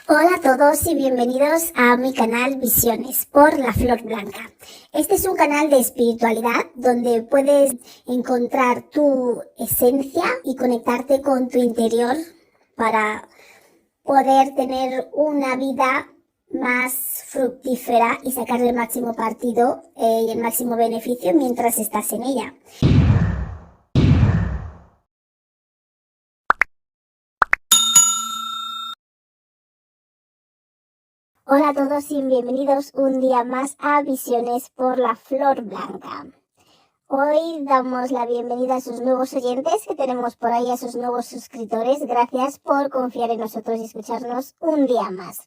Hola a todos y bienvenidos a mi canal Visiones por la Flor Blanca. Este es un canal de espiritualidad donde puedes encontrar tu esencia y conectarte con tu interior para poder tener una vida más fructífera y sacar el máximo partido y el máximo beneficio mientras estás en ella. Hola a todos y bienvenidos un día más a Visiones por la Flor Blanca. Hoy damos la bienvenida a sus nuevos oyentes que tenemos por ahí, a sus nuevos suscriptores. Gracias por confiar en nosotros y escucharnos un día más.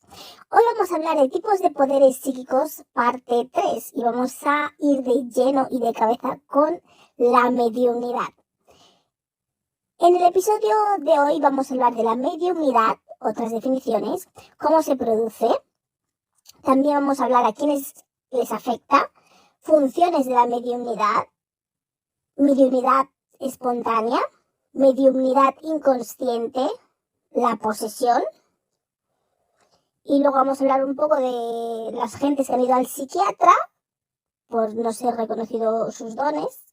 Hoy vamos a hablar de tipos de poderes psíquicos, parte 3, y vamos a ir de lleno y de cabeza con la mediumnidad. En el episodio de hoy vamos a hablar de la mediumnidad, otras definiciones, cómo se produce. También vamos a hablar a quiénes les afecta, funciones de la mediumnidad espontánea, mediumnidad inconsciente, la posesión. Y luego vamos a hablar un poco de las gentes que han ido al psiquiatra por no ser reconocido sus dones.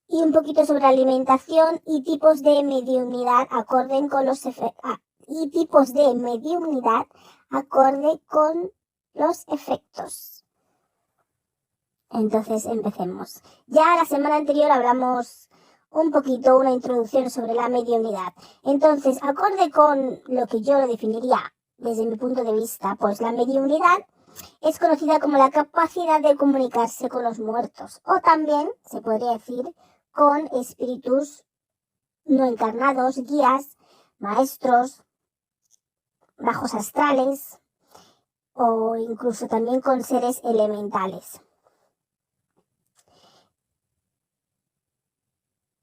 Y un poquito sobre alimentación y tipos de mediumnidad acorde con los efectos. Entonces empecemos. Ya la semana anterior hablamos un poquito, una introducción sobre la mediumnidad. Entonces, acorde con lo que yo lo definiría desde mi punto de vista, pues la mediumnidad es conocida como la capacidad de comunicarse con los muertos, o también se podría decir con espíritus no encarnados, guías, maestros, bajos astrales o incluso también con seres elementales.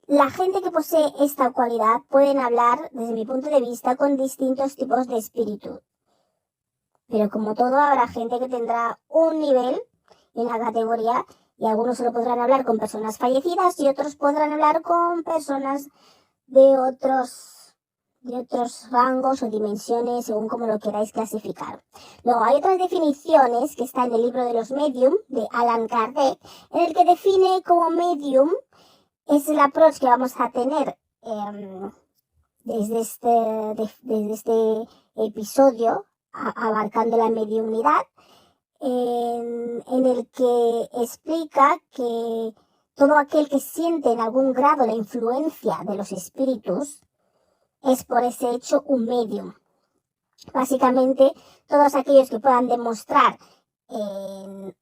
La gente que posee esta cualidad pueden hablar, desde mi punto de vista, con distintos tipos de espíritu. Pero como todo, habrá gente que tendrá un nivel en la categoría y algunos solo podrán hablar con personas fallecidas y otros podrán hablar con personas de otros rangos o dimensiones, según como lo queráis clasificar. Luego hay otras definiciones que está en el libro de los medium de Allan Kardec, en el que define como medium es el approach que vamos a tener desde este episodio abarcando la mediumnidad, en el que explica que todo aquel que siente en algún grado la influencia de los espíritus es por ese hecho un medium. Básicamente, todos aquellos que puedan demostrar en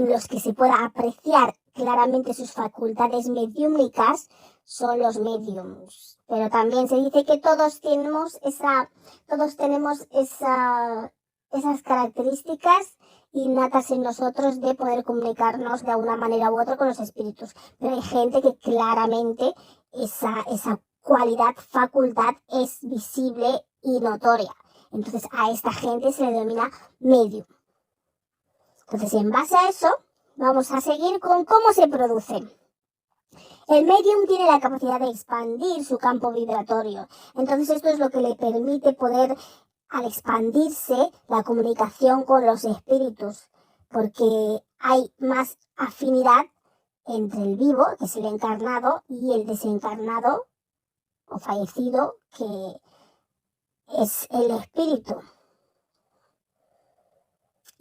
los que se pueda apreciar claramente sus facultades mediúmnicas son los mediums. Pero también se dice que todos tenemos esas características innatas en nosotros de poder comunicarnos de una manera u otra con los espíritus. Pero hay gente que claramente esa cualidad, facultad es visible y notoria. Entonces a esta gente se le denomina medium. Entonces, en base a eso, vamos a seguir con cómo se produce. El medium tiene la capacidad de expandir su campo vibratorio. Entonces, esto es lo que le permite poder, al expandirse, la comunicación con los espíritus, porque hay más afinidad entre el vivo, que es el encarnado, y el desencarnado o fallecido, que es el espíritu.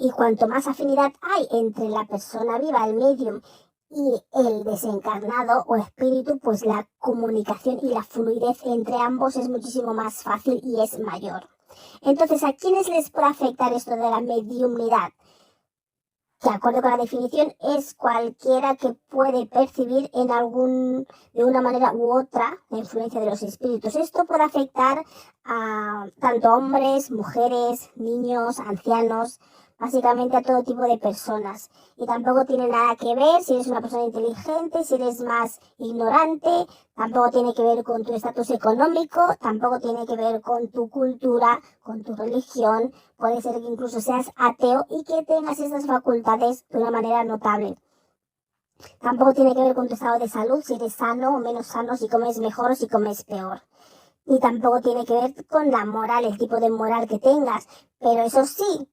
Y cuanto más afinidad hay entre la persona viva, el medium, y el desencarnado o espíritu, pues la comunicación y la fluidez entre ambos es muchísimo más fácil y es mayor. Entonces, ¿a quiénes les puede afectar esto de la mediumnidad? Que, de acuerdo con la definición, es cualquiera que puede percibir de una manera u otra la influencia de los espíritus. Esto puede afectar a tanto hombres, mujeres, niños, ancianos, básicamente a todo tipo de personas. Y tampoco tiene nada que ver si eres una persona inteligente, si eres más ignorante, tampoco tiene que ver con tu estatus económico, tampoco tiene que ver con tu cultura, con tu religión. Puede ser que incluso seas ateo y que tengas estas facultades de una manera notable. Tampoco tiene que ver con tu estado de salud, si eres sano o menos sano, si comes mejor o si comes peor. ni tampoco tiene que ver con la moral, el tipo de moral que tengas, pero eso sí,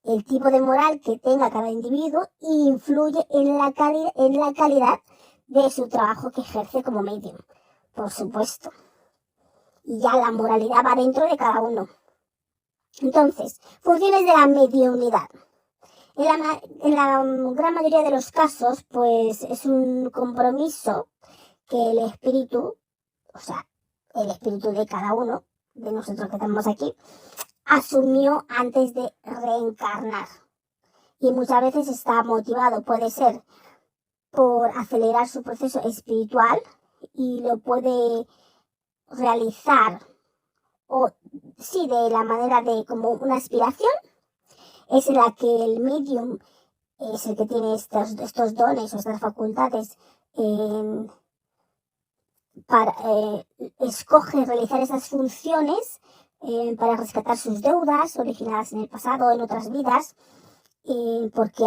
el tipo de moral que tenga cada individuo influye en la calidad de su trabajo que ejerce como medium, por supuesto. Y ya la moralidad va dentro de cada uno. Entonces, funciones de la mediunidad. En la gran mayoría de los casos, pues es un compromiso que el espíritu, o sea, el espíritu de cada uno, de nosotros que estamos aquí, asumió antes de reencarnar. Y muchas veces está motivado, puede ser por acelerar su proceso espiritual y lo puede realizar, o sí, de la manera de como una aspiración, es en la que el medium es el que tiene estos dones o estas facultades, escoge realizar esas funciones para rescatar sus deudas originadas en el pasado o en otras vidas, porque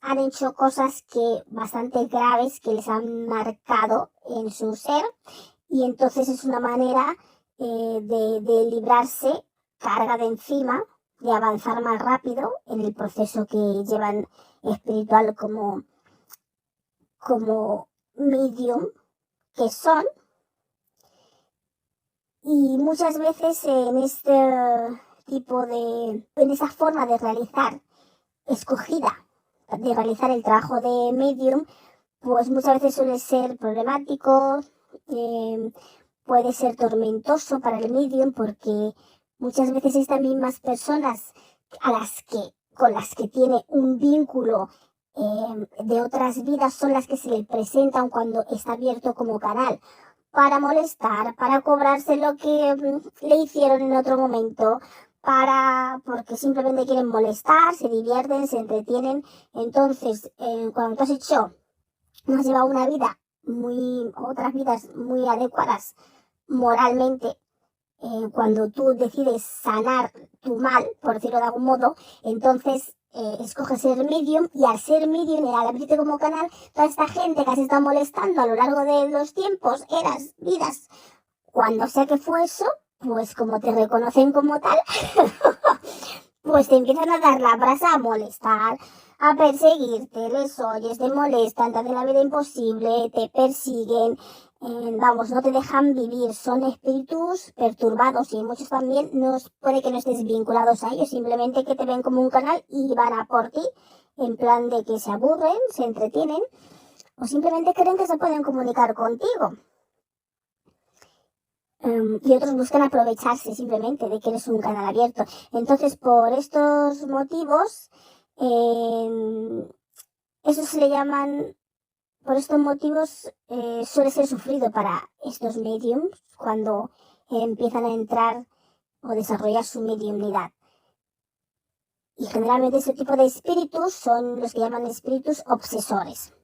han hecho cosas bastante graves que les han marcado en su ser, y entonces es una manera de librarse carga de encima, de avanzar más rápido en el proceso que llevan espiritual como medium que son. Y muchas veces en esa forma de realizar, escogida, de realizar el trabajo de medium, pues muchas veces suele ser problemático, puede ser tormentoso para el medium, porque muchas veces estas mismas personas con las que tiene un vínculo de otras vidas son las que se le presentan cuando está abierto como canal, para molestar, para cobrarse lo que le hicieron en otro momento, porque simplemente quieren molestar, se divierten, se entretienen. Entonces, cuando tú no has llevado otras vidas muy adecuadas moralmente, cuando tú decides sanar tu mal, por decirlo de algún modo, entonces escoges ser medium, y al ser medium y al abrirte como canal, toda esta gente que has estado molestando a lo largo de los tiempos, eras, vidas, cuando sea que fue eso, pues como te reconocen como tal, pues te empiezan a dar la brasa, a molestar, a perseguirte, les oyes, te molestan, te hacen la vida imposible, te persiguen, no te dejan vivir. Son espíritus perturbados, y muchos también puede que no estés vinculados a ellos, simplemente que te ven como un canal y van a por ti, en plan de que se aburren, se entretienen, o simplemente creen que se pueden comunicar contigo. Y otros buscan aprovecharse simplemente de que eres un canal abierto. Entonces, por estos motivos, eso se le llaman, por estos motivos suele ser sufrido para estos mediums cuando empiezan a entrar o desarrollar su mediumnidad. Y generalmente ese tipo de espíritus son los que llaman espíritus obsesores.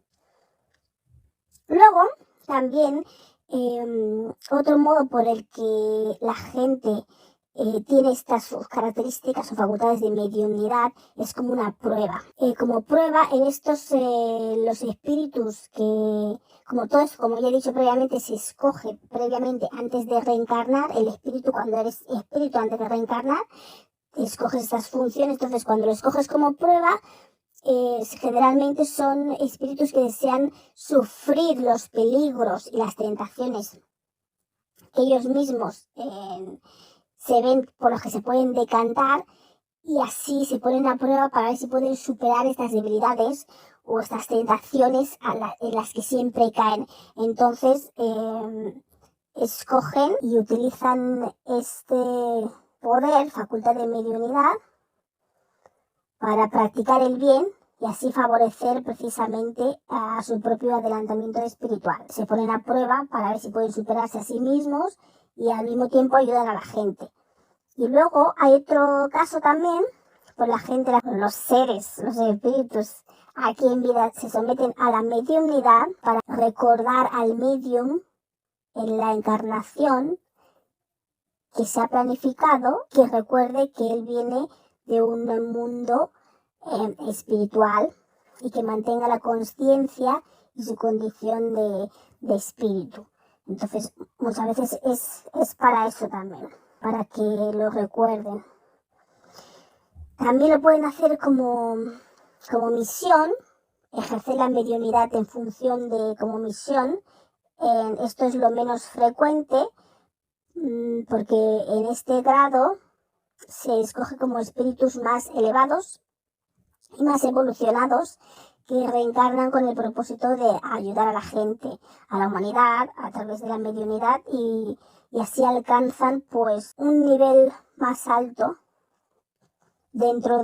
Luego, también, otro modo por el que la gente tiene estas sus características o facultades de mediunidad es como una prueba. Como prueba, en estos, los espíritus como ya he dicho previamente, se escoge previamente antes de reencarnar. El espíritu, cuando eres espíritu antes de reencarnar, escoges estas funciones. Entonces, cuando lo escoges como prueba, generalmente son espíritus que desean sufrir los peligros y las tentaciones que ellos mismos se ven, por los que se pueden decantar, y así se ponen a prueba para ver si pueden superar estas debilidades o estas tentaciones en las que siempre caen. Entonces, escogen y utilizan este poder, facultad de mediunidad, para practicar el bien y así favorecer precisamente a su propio adelantamiento espiritual. Se ponen a prueba para ver si pueden superarse a sí mismos y al mismo tiempo ayudan a la gente. Y luego hay otro caso también, pues la gente, los seres, los espíritus aquí en vida se someten a la mediumnidad para recordar al medium en la encarnación que se ha planificado, que recuerde que él viene de un mundo espiritual, y que mantenga la conciencia y su condición de espíritu. Entonces, muchas veces es para eso también, para que lo recuerden. También lo pueden hacer como misión, ejercer la mediunidad en función de como misión. Esto es lo menos frecuente, porque en este grado se escoge como espíritus más elevados y más evolucionados que reencarnan con el propósito de ayudar a la gente, a la humanidad, a través de la mediunidad y así alcanzan pues un nivel más alto dentro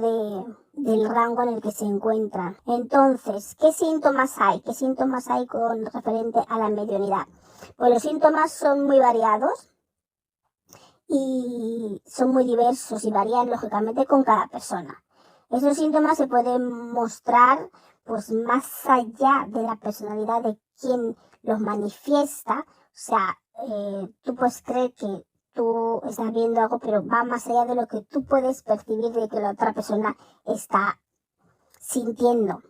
del rango en el que se encuentran. Entonces, ¿qué síntomas hay? ¿Qué síntomas hay con referente a la mediunidad? Pues los síntomas son muy variados y son muy diversos y varían lógicamente con cada persona. Esos síntomas se pueden mostrar pues más allá de la personalidad de quien los manifiesta. O sea, tú puedes creer que tú estás viendo algo, pero va más allá de lo que tú puedes percibir de que la otra persona está sintiendo.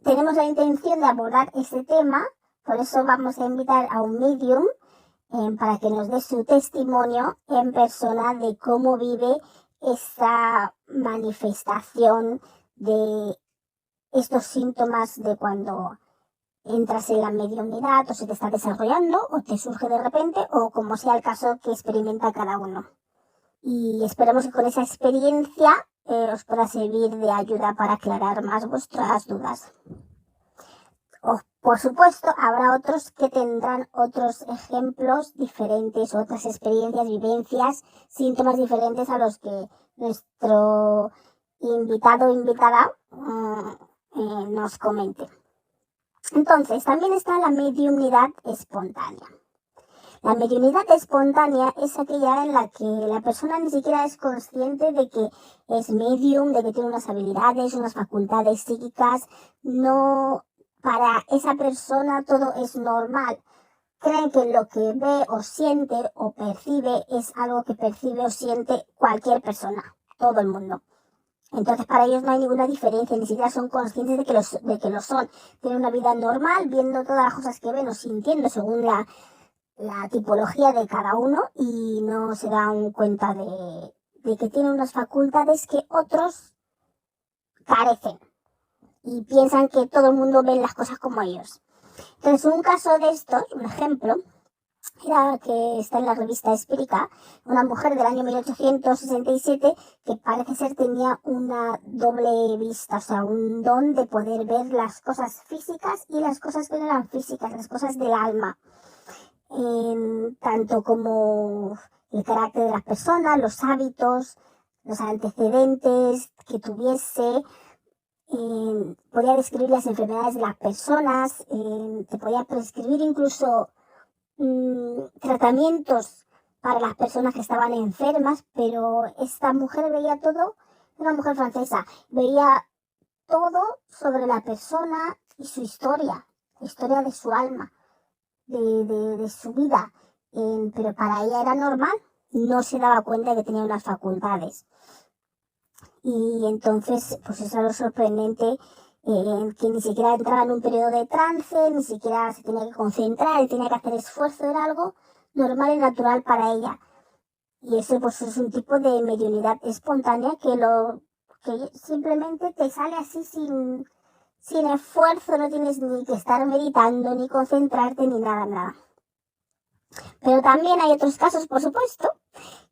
Tenemos la intención de abordar este tema, por eso vamos a invitar a un medium para que nos dé su testimonio en persona de cómo vive esta manifestación de estos síntomas de cuando entras en la mediunidad o se te está desarrollando o te surge de repente o como sea el caso que experimenta cada uno. Y esperamos que con esa experiencia os pueda servir de ayuda para aclarar más vuestras dudas. Por supuesto, habrá otros que tendrán otros ejemplos diferentes, otras experiencias, vivencias, síntomas diferentes a los que nuestro invitado o invitada nos comente. Entonces, también está la mediunidad espontánea. La mediunidad espontánea es aquella en la que la persona ni siquiera es consciente de que es medium, de que tiene unas habilidades, unas facultades psíquicas. No, para esa persona todo es normal. Creen que lo que ve o siente o percibe es algo que percibe o siente cualquier persona, todo el mundo. Entonces para ellos no hay ninguna diferencia, ni siquiera son conscientes de que lo son. Tienen una vida normal, viendo todas las cosas que ven o sintiendo según la tipología de cada uno y no se dan cuenta de que tienen unas facultades que otros carecen y piensan que todo el mundo ve las cosas como ellos. Entonces, un caso de estos, un ejemplo, era que está en la revista Espírica, una mujer del año 1867 que parece ser tenía una doble vista, o sea, un don de poder ver las cosas físicas y las cosas que no eran físicas, las cosas del alma. Tanto como el carácter de las personas, los hábitos, los antecedentes que tuviese, podía describir las enfermedades de las personas, te podía prescribir incluso tratamientos para las personas que estaban enfermas, pero esta mujer veía todo, una mujer francesa, veía todo sobre la persona y su historia, la historia de su alma, de su vida, pero para ella era normal, no se daba cuenta de que tenía unas facultades. Y entonces, pues eso era lo sorprendente, que ni siquiera entraba en un periodo de trance, ni siquiera se tenía que concentrar, tenía que hacer esfuerzo, era algo normal y natural para ella. Y eso pues es un tipo de mediunidad espontánea que simplemente te sale así sin esfuerzo, no tienes ni que estar meditando, ni concentrarte, ni nada. Pero también hay otros casos, por supuesto,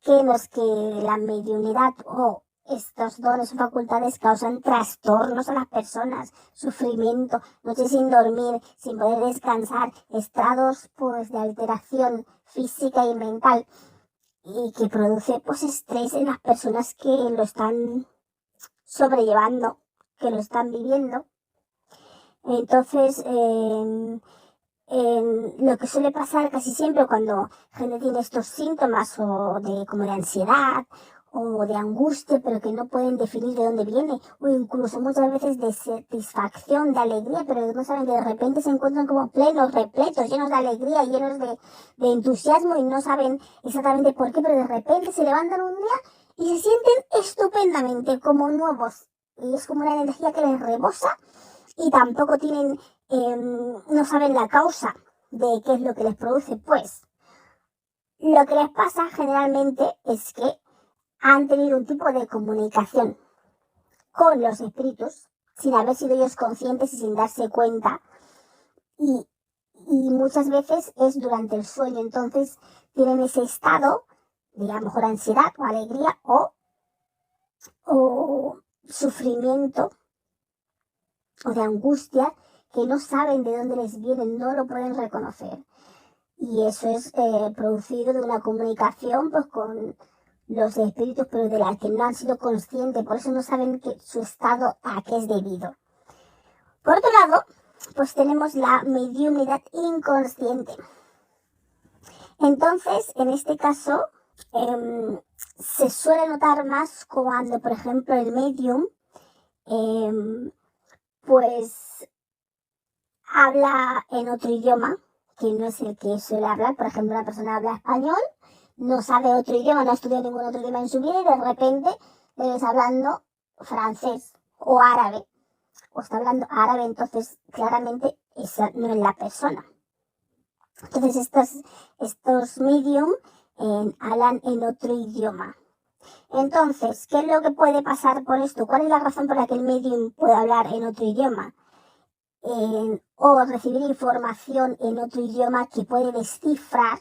en los que la mediunidad o estos dones o facultades causan trastornos a las personas, sufrimiento, noches sin dormir, sin poder descansar, estados pues de alteración física y mental y que produce pues estrés en las personas que lo están sobrellevando, que lo están viviendo. Entonces, lo que suele pasar casi siempre cuando gente tiene estos síntomas como de ansiedad o de angustia, pero que no pueden definir de dónde viene, o incluso muchas veces de satisfacción, de alegría, pero no saben que de repente se encuentran como plenos, repletos, llenos de alegría, llenos de entusiasmo y no saben exactamente por qué, pero de repente se levantan un día y se sienten estupendamente como nuevos. Y es como una energía que les rebosa y tampoco tienen no saben la causa de qué es lo que les produce, pues lo que les pasa generalmente es que han tenido un tipo de comunicación con los espíritus sin haber sido ellos conscientes y sin darse cuenta, y muchas veces es durante el sueño. Entonces tienen ese estado de a lo mejor ansiedad o alegría o sufrimiento o de angustia que no saben de dónde les viene, no lo pueden reconocer. Y eso es producido de una comunicación pues con los espíritus, pero de la que no han sido conscientes, por eso no saben que su estado a qué es debido. Por otro lado, pues tenemos la mediumnidad inconsciente. Entonces, en este caso, se suele notar más cuando, por ejemplo, el medium pues habla en otro idioma que no es el que suele hablar. Por ejemplo, una persona habla español, no sabe otro idioma, no ha estudiado ningún otro idioma en su vida y de repente le ves hablando francés o árabe, o está hablando árabe, entonces claramente esa no es la persona. Entonces estos medium hablan en otro idioma. Entonces, ¿qué es lo que puede pasar por esto? ¿Cuál es la razón por la que el medium puede hablar en otro idioma? O recibir información en otro idioma que puede descifrar,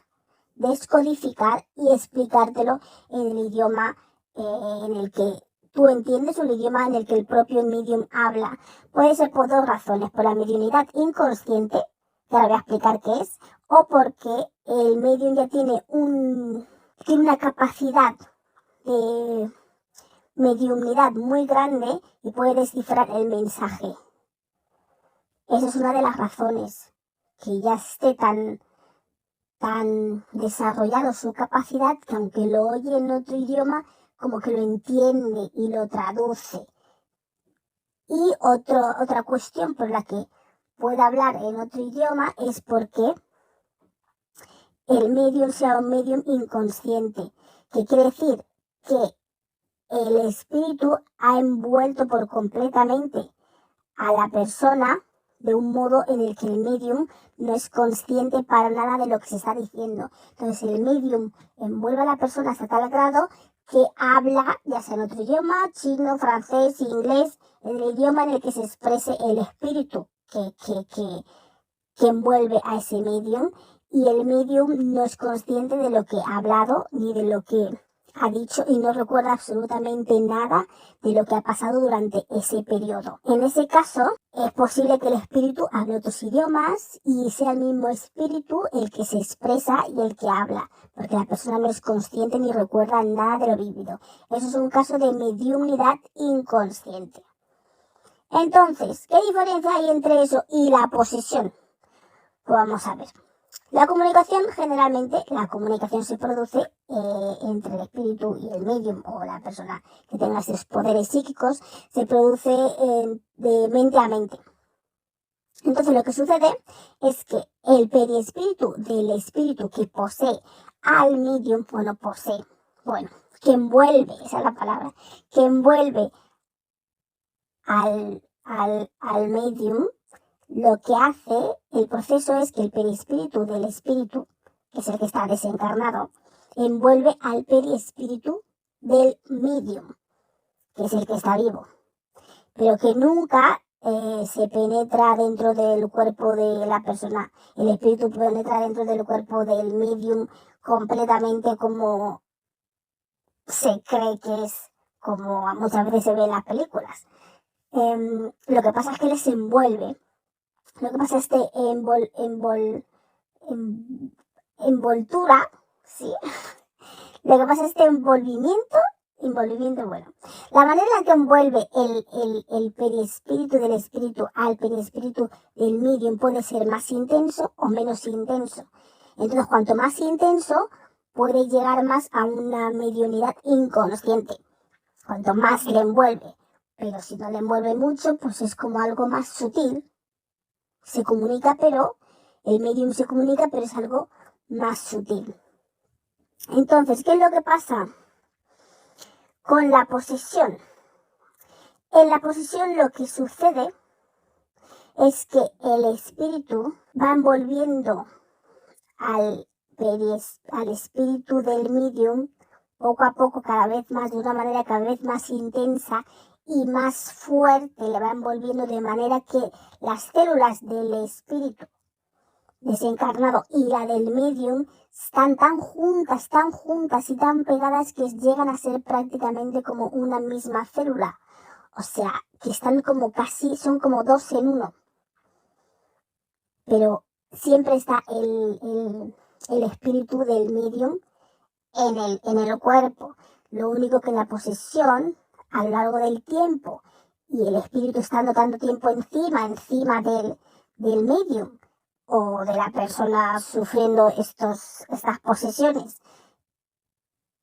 descodificar y explicártelo en el idioma en el que tú entiendes, o el idioma en el que el propio medium habla. Puede ser por dos razones: por la mediunidad inconsciente, que ahora voy a explicar qué es, o porque el medium ya tiene una capacidad de mediumnidad muy grande y puede descifrar el mensaje. Esa es una de las razones, que ya esté tan desarrollado su capacidad que aunque lo oye en otro idioma, como que lo entiende y lo traduce. Y otra cuestión por la que puede hablar en otro idioma es porque el medium sea un medium inconsciente, que quiere decir que el espíritu ha envuelto por completamente a la persona de un modo en el que el medium no es consciente para nada de lo que se está diciendo. Entonces el medium envuelve a la persona hasta tal grado que habla, ya sea en otro idioma, chino, francés, inglés, en el idioma en el que se exprese el espíritu que envuelve a ese medium, y el medium no es consciente de lo que ha hablado ni de lo que ha dicho y no recuerda absolutamente nada de lo que ha pasado durante ese periodo. En ese caso, es posible que el espíritu hable otros idiomas y sea el mismo espíritu el que se expresa y el que habla, porque la persona no es consciente ni recuerda nada de lo vivido. Eso es un caso de mediumnidad inconsciente. Entonces, ¿qué diferencia hay entre eso y la posesión? Pues vamos a ver. La comunicación, generalmente, la comunicación se produce entre el espíritu y el medium, o la persona que tenga esos poderes psíquicos, se produce de mente a mente. Entonces lo que sucede es que el periespíritu del espíritu que posee al medium, que envuelve, esa es la palabra, que envuelve al medium, lo que hace el proceso es que el perispíritu del espíritu, que es el que está desencarnado, envuelve al perispíritu del medium, que es el que está vivo, pero que nunca se penetra dentro del cuerpo de la persona. El espíritu penetra dentro del cuerpo del medium completamente, como se cree que es, como muchas veces se ve en las películas. Lo que pasa es que les envuelve. Lo que pasa es que envoltura, ¿sí? Lo que pasa es este envolvimiento, bueno. La manera en la que envuelve el perispíritu del espíritu al perispíritu del medium puede ser más intenso o menos intenso. Entonces, cuanto más intenso, puede llegar más a una mediunidad inconsciente. Cuanto más le envuelve. Pero si no le envuelve mucho, pues es como algo más sutil. Se comunica, pero el medium se comunica, pero es algo más sutil. Entonces, ¿qué es lo que pasa con la posesión? En la posesión lo que sucede es que el espíritu va envolviendo al espíritu del medium poco a poco, cada vez más, de una manera cada vez más intensa y más fuerte, le va envolviendo de manera que las células del espíritu desencarnado y la del medium están tan juntas y tan pegadas que llegan a ser prácticamente como una misma célula. O sea, que están como casi, son como dos en uno. Pero siempre está el espíritu del medium en el cuerpo. Lo único que en la posesión, a lo largo del tiempo, y el espíritu estando tanto tiempo encima del medium, o de la persona sufriendo estas posesiones,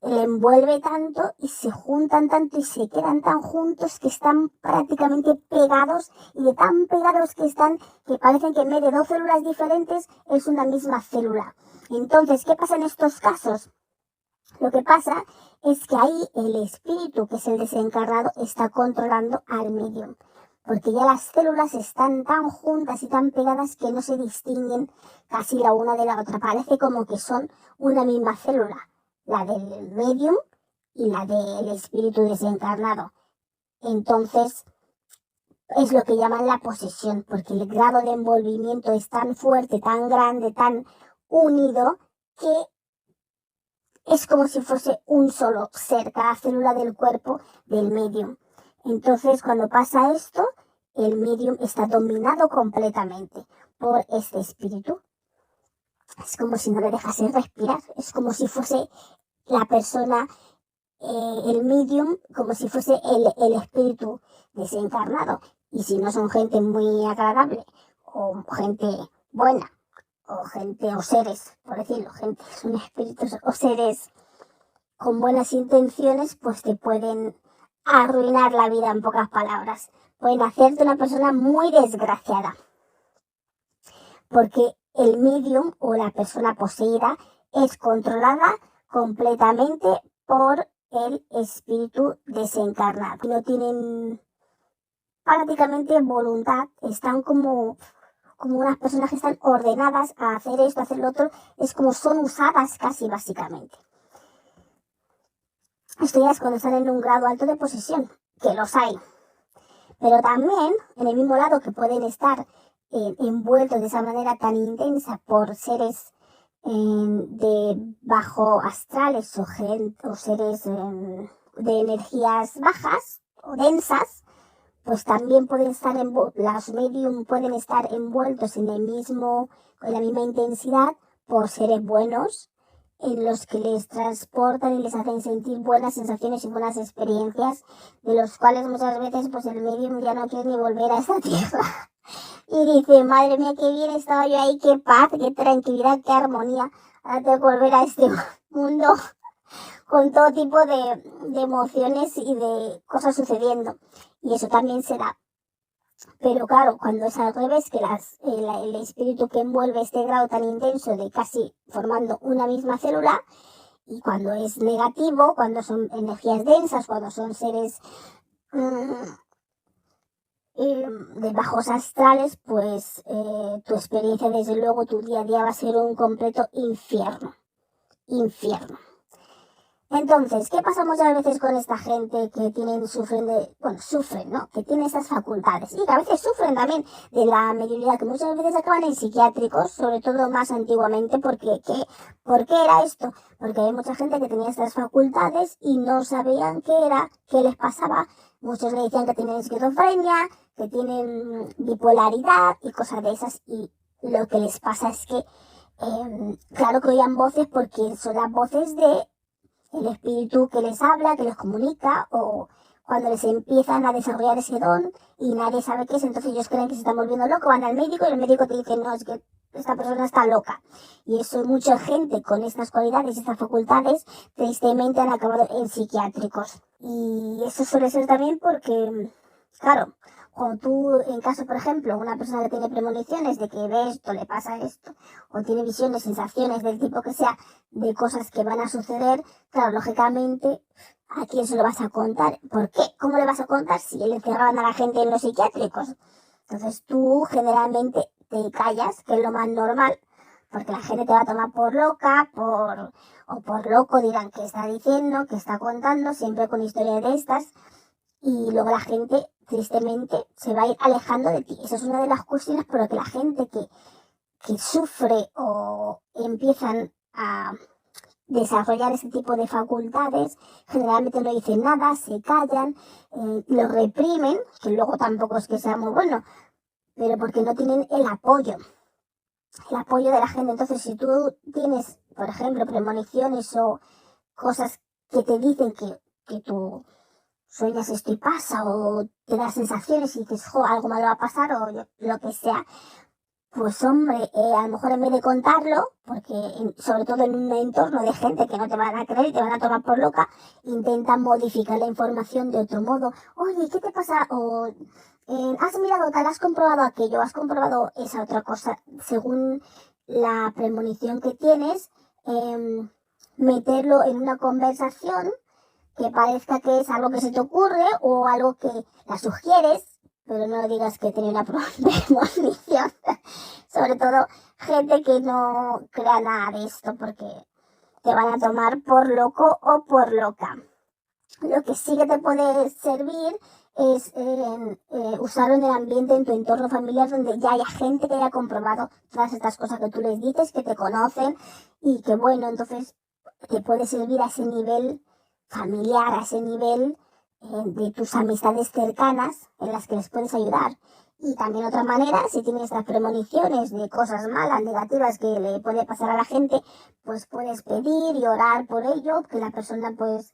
le envuelve tanto y se juntan tanto y se quedan tan juntos que están prácticamente pegados, y de tan pegados que están que parecen que en vez de dos células diferentes es una misma célula. Entonces, ¿qué pasa en estos casos? Lo que pasa es que ahí el espíritu, que es el desencarnado, está controlando al medium, porque ya las células están tan juntas y tan pegadas que no se distinguen casi la una de la otra. Parece como que son una misma célula, la del medium y la del espíritu desencarnado. Entonces, es lo que llaman la posesión, porque el grado de envolvimiento es tan fuerte, tan grande, tan unido, que es como si fuese un solo ser, cada célula del cuerpo del medium. Entonces, cuando pasa esto, el medium está dominado completamente por este espíritu. Es como si no le dejase respirar. Es como si fuese la persona, el medium, como si fuese el espíritu desencarnado. Y si no son gente muy agradable, o gente buena, o gente, o seres, por decirlo, gente, son espíritus o seres con buenas intenciones, pues te pueden arruinar la vida, en pocas palabras. Pueden hacerte una persona muy desgraciada. Porque el medium o la persona poseída es controlada completamente por el espíritu desencarnado. No tienen prácticamente voluntad, están como unas personas que están ordenadas a hacer esto, a hacer lo otro. Es como son usadas casi, básicamente. Esto ya es cuando están en un grado alto de posesión, que los hay. Pero también, en el mismo lado que pueden estar envueltos de esa manera tan intensa por seres de bajo astrales o seres de energías bajas o densas, pues también pueden estar las medium pueden estar envueltos con la misma intensidad por seres buenos, en los que les transportan y les hacen sentir buenas sensaciones y buenas experiencias, de los cuales muchas veces pues el medium ya no quiere ni volver a esta tierra. Y dice, madre mía, qué bien estaba yo ahí, qué paz, qué tranquilidad, qué armonía. Ahora tengo que volver a este mundo con todo tipo de emociones y de cosas sucediendo. Y eso también se da. Pero claro, cuando es al revés, que el espíritu que envuelve este grado tan intenso de casi formando una misma célula, y cuando es negativo, cuando son energías densas, cuando son seres de bajos astrales, pues tu experiencia, desde luego, tu día a día va a ser un completo infierno. Entonces, ¿qué pasa muchas veces con esta gente que sufren, ¿no? Que tienen estas facultades y que a veces sufren también de la mediunidad, que muchas veces acaban en psiquiátricos, sobre todo más antiguamente, ¿por qué era esto? Porque hay mucha gente que tenía estas facultades y no sabían qué les pasaba. Muchos le decían que tienen esquizofrenia, que tienen bipolaridad y cosas de esas, y lo que les pasa es que, claro que oían voces, porque son las voces de el espíritu que les habla, que les comunica, o cuando les empiezan a desarrollar ese don y nadie sabe qué es, entonces ellos creen que se están volviendo locos, van al médico y el médico te dice, no, es que esta persona está loca. Y eso, mucha gente con estas cualidades y estas facultades tristemente han acabado en psiquiátricos. Y eso suele ser también porque, claro, cuando tú, en caso, por ejemplo, una persona que tiene premoniciones de que ve esto, le pasa esto, o tiene visiones, sensaciones del tipo que sea, de cosas que van a suceder, claro, lógicamente, ¿a quién se lo vas a contar? ¿Por qué? ¿Cómo le vas a contar si le encerraban a la gente en los psiquiátricos? Entonces tú generalmente te callas, que es lo más normal, porque la gente te va a tomar por loca, o por loco dirán que está diciendo, que está contando, siempre con historias de estas, y luego la gente, tristemente, se va a ir alejando de ti. Esa es una de las cuestiones por las que la gente que sufre o empiezan a desarrollar ese tipo de facultades, generalmente no dicen nada, se callan, lo reprimen, que luego tampoco es que sea muy bueno, pero porque no tienen el apoyo de la gente. Entonces, si tú tienes, por ejemplo, premoniciones o cosas que te dicen que tú sueñas esto y pasa, o te das sensaciones y dices, jo, algo malo va a pasar, o lo que sea, pues hombre, a lo mejor en vez de contarlo, porque sobre todo en un entorno de gente que no te van a creer y te van a tomar por loca, intenta modificar la información de otro modo. Oye, ¿qué te pasa? O has mirado tal, has comprobado aquello, has comprobado esa otra cosa, según la premonición que tienes, meterlo en una conversación que parezca que es algo que se te ocurre o algo que la sugieres, pero no digas que tiene una premonición. Sobre todo gente que no crea nada de esto porque te van a tomar por loco o por loca. Lo que sí que te puede servir es usarlo en el ambiente, en tu entorno familiar, donde ya haya gente que haya comprobado todas estas cosas que tú les dices, que te conocen y que bueno, entonces te puede servir a ese nivel familiar, a ese nivel de tus amistades cercanas en las que les puedes ayudar. Y también otra manera, si tienes estas premoniciones de cosas malas, negativas que le puede pasar a la gente, pues puedes pedir y orar por ello, que la persona pues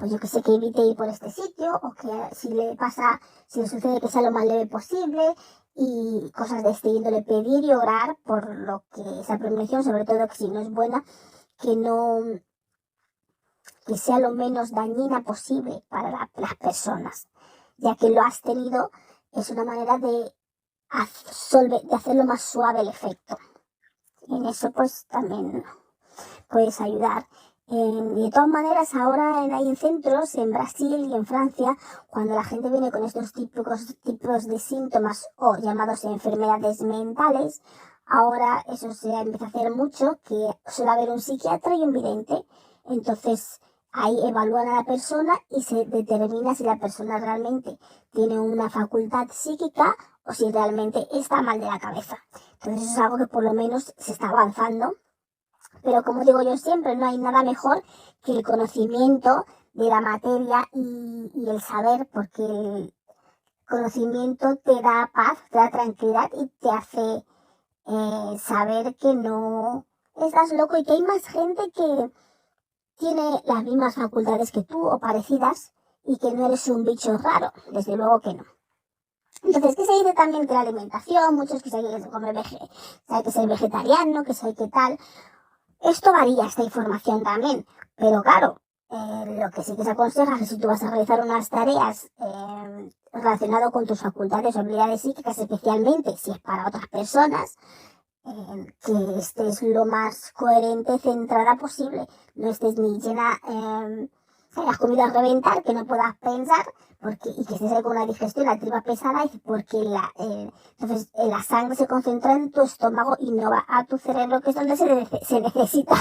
yo que sé, que evite ir por este sitio, o que si le pasa, si le sucede, que sea lo más leve posible, y cosas de este índole, pedir y orar por lo que esa premonición, sobre todo que si no es buena, que no, que sea lo menos dañina posible para las personas, ya que lo has tenido, es una manera de hacerlo más suave el efecto. Y en eso pues también puedes ayudar. De todas maneras, ahora hay en centros, en Brasil y en Francia, cuando la gente viene con estos típicos tipos de síntomas o llamados enfermedades mentales, ahora eso se empieza a hacer mucho, que suele haber un psiquiatra y un vidente. Entonces, ahí evalúan a la persona y se determina si la persona realmente tiene una facultad psíquica o si realmente está mal de la cabeza. Entonces, eso es algo que por lo menos se está avanzando. Pero como digo yo siempre, no hay nada mejor que el conocimiento de la materia y el saber, porque el conocimiento te da paz, te da tranquilidad y te hace saber que no estás loco y que hay más gente que tiene las mismas facultades que tú o parecidas y que no eres un bicho raro, desde luego que no. Entonces, ¿qué se dice también de la alimentación? Muchos que se hay que comer hay que ser vegetariano, que se hay que tal. Esto varía, esta información también, pero claro, lo que sí que se aconseja es que si tú vas a realizar unas tareas relacionadas con tus facultades o habilidades psíquicas, especialmente si es para otras personas, que estés lo más coherente, centrada posible, no estés ni llena, que hayas comido a reventar, que no puedas pensar, porque, y que estés ahí con una digestión, la tripa pesada, porque entonces la sangre se concentra en tu estómago y no va a tu cerebro, que es donde se necesita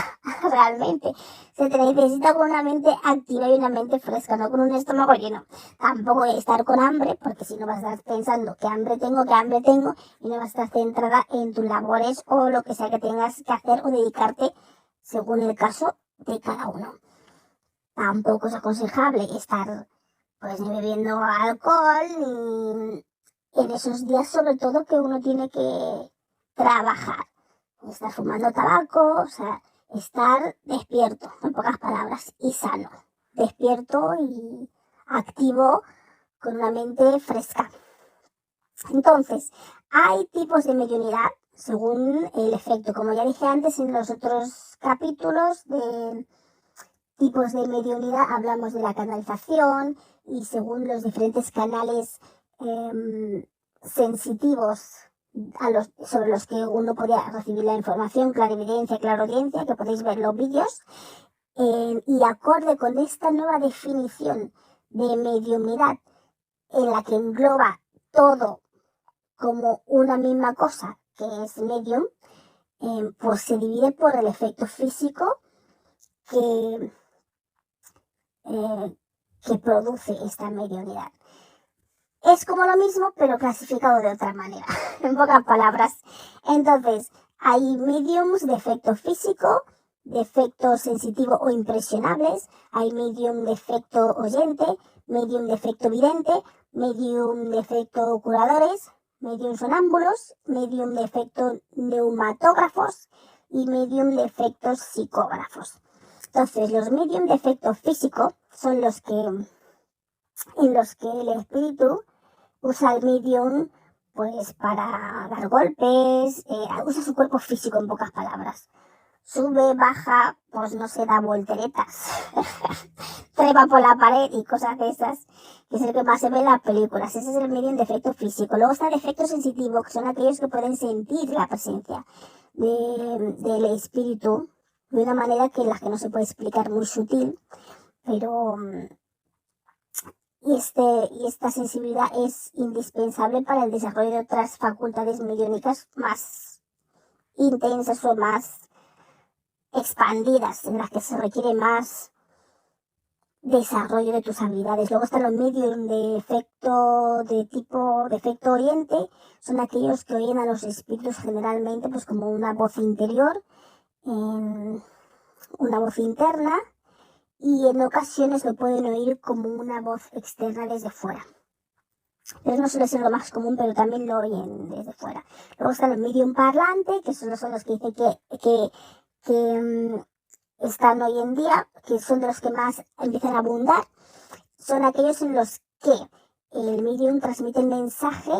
realmente. Se te necesita con una mente activa y una mente fresca, no con un estómago lleno. Tampoco estar con hambre, porque si no vas a estar pensando qué hambre tengo, y no vas a estar centrada en tus labores o lo que sea que tengas que hacer o dedicarte según el caso de cada uno. Tampoco es aconsejable estar pues ni bebiendo alcohol ni en esos días, sobre todo que uno tiene que trabajar, estar fumando tabaco, o sea, estar despierto, en pocas palabras, y sano, despierto y activo con una mente fresca. Entonces, hay tipos de mediunidad según el efecto. Como ya dije antes en los otros capítulos de tipos de mediunidad, hablamos de la canalización y según los diferentes canales sensitivos sobre los que uno podía recibir la información, clarividencia, claraudiencia, que podéis ver los vídeos, y acorde con esta nueva definición de mediunidad en la que engloba todo como una misma cosa que es medium, pues se divide por el efecto físico que, que produce esta mediunidad. Es como lo mismo, pero clasificado de otra manera, en pocas palabras. Entonces, hay mediums de efecto físico, de efecto sensitivo o impresionables, hay medium de efecto oyente, medium de efecto vidente, medium de efecto curadores, medium sonámbulos, medium de efecto neumatógrafos y medium de efectos psicógrafos. Entonces, los medium de efecto físico son los que, en los que el espíritu usa el medium pues para dar golpes, usa su cuerpo físico en pocas palabras. Sube, baja, pues no se da volteretas, trepa por la pared y cosas de esas, que es el que más se ve en las películas. Ese es el medium de efecto físico. Luego está el efecto sensitivo, que son aquellos que pueden sentir la presencia del espíritu de una manera que la que no se puede explicar, muy sutil, pero y esta sensibilidad es indispensable para el desarrollo de otras facultades mediúnicas más intensas o más expandidas, en las que se requiere más desarrollo de tus habilidades. Luego están los medios de efecto oriente, son aquellos que oyen a los espíritus generalmente pues como una voz interior, una voz interna, y en ocasiones lo pueden oír como una voz externa desde fuera. Pero no suele ser lo más común, pero también lo oyen desde fuera. Luego están los medium parlante, que son los que dicen que están hoy en día, que son de los que más empiezan a abundar. Son aquellos en los que el medium transmite el mensaje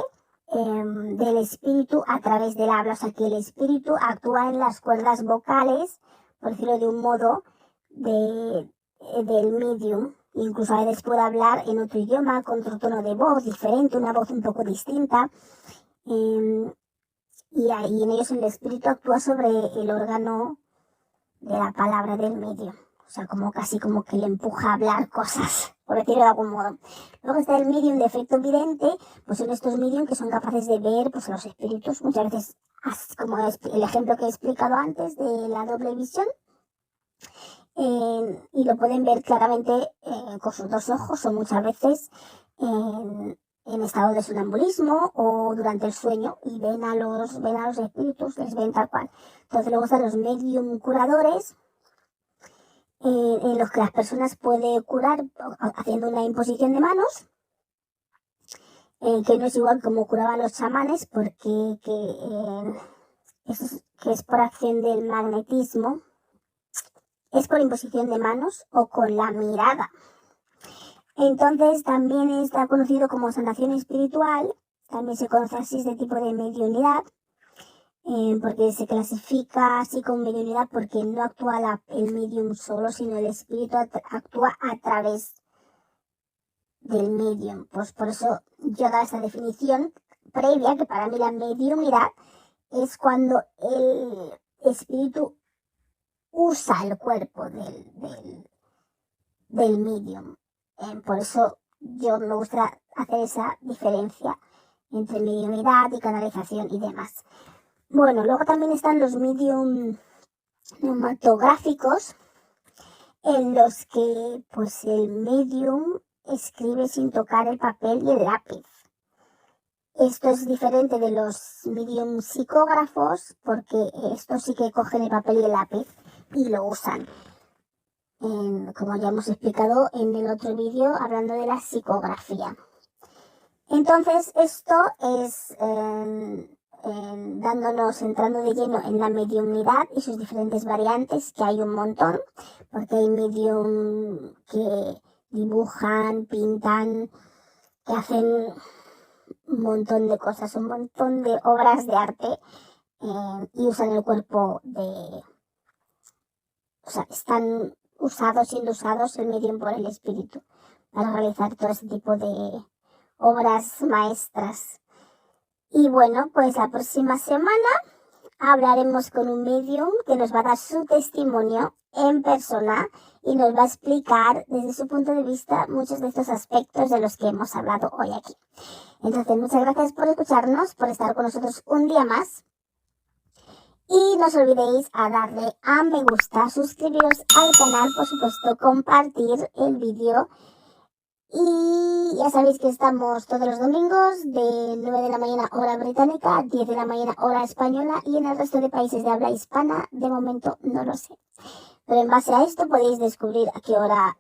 del espíritu a través del habla. O sea, que el espíritu actúa en las cuerdas vocales, por decirlo de un modo, del medium. Incluso a veces puede hablar en otro idioma, con otro tono de voz diferente, una voz un poco distinta. Y ahí en ellos el espíritu actúa sobre el órgano de la palabra del medium. O sea, como casi como que le empuja a hablar cosas, por decirlo de algún modo. Luego está el medium de efecto vidente, pues son estos medium que son capaces de ver pues, a los espíritus, muchas veces, como el ejemplo que he explicado antes de la doble visión. Y lo pueden ver claramente con sus dos ojos o muchas veces en estado de sonambulismo o durante el sueño y ven a los espíritus, les ven tal cual. Entonces luego están los medium curadores, en los que las personas pueden curar haciendo una imposición de manos, que no es igual como curaban los chamanes, porque es por acción del magnetismo. Es por imposición de manos o con la mirada. Entonces también está conocido como sanación espiritual, también se conoce así este tipo de mediunidad, porque se clasifica así como mediunidad porque no actúa el medium solo, sino el espíritu actúa a través del medium. Pues por eso yo daba esta definición previa, que para mí la mediunidad es cuando el espíritu usa el cuerpo del medium. Por eso yo me gusta hacer esa diferencia entre mediunidad y canalización y demás. Bueno, luego también están los medium neumatográficos, en los que pues el medium escribe sin tocar el papel y el lápiz. Esto es diferente de los medium psicógrafos, porque estos sí que cogen el papel y el lápiz y lo usan, como ya hemos explicado en el otro vídeo hablando de la psicografía. Entonces esto es entrando de lleno en la mediumnidad y sus diferentes variantes, que hay un montón, porque hay medium que dibujan, pintan, que hacen un montón de cosas, un montón de obras de arte, y usan el cuerpo o sea, están siendo usados el medium por el espíritu para realizar todo ese tipo de obras maestras. Y bueno, pues la próxima semana hablaremos con un medium que nos va a dar su testimonio en persona y nos va a explicar desde su punto de vista muchos de estos aspectos de los que hemos hablado hoy aquí. Entonces, muchas gracias por escucharnos, por estar con nosotros un día más. Y no os olvidéis a darle a me gusta, suscribiros al canal, por supuesto, compartir el vídeo. Y ya sabéis que estamos todos los domingos de 9 de la mañana hora británica, 10 de la mañana hora española, y en el resto de países de habla hispana, de momento no lo sé. Pero en base a esto podéis descubrir a qué hora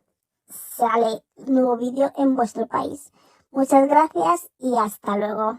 sale nuevo vídeo en vuestro país. Muchas gracias y hasta luego.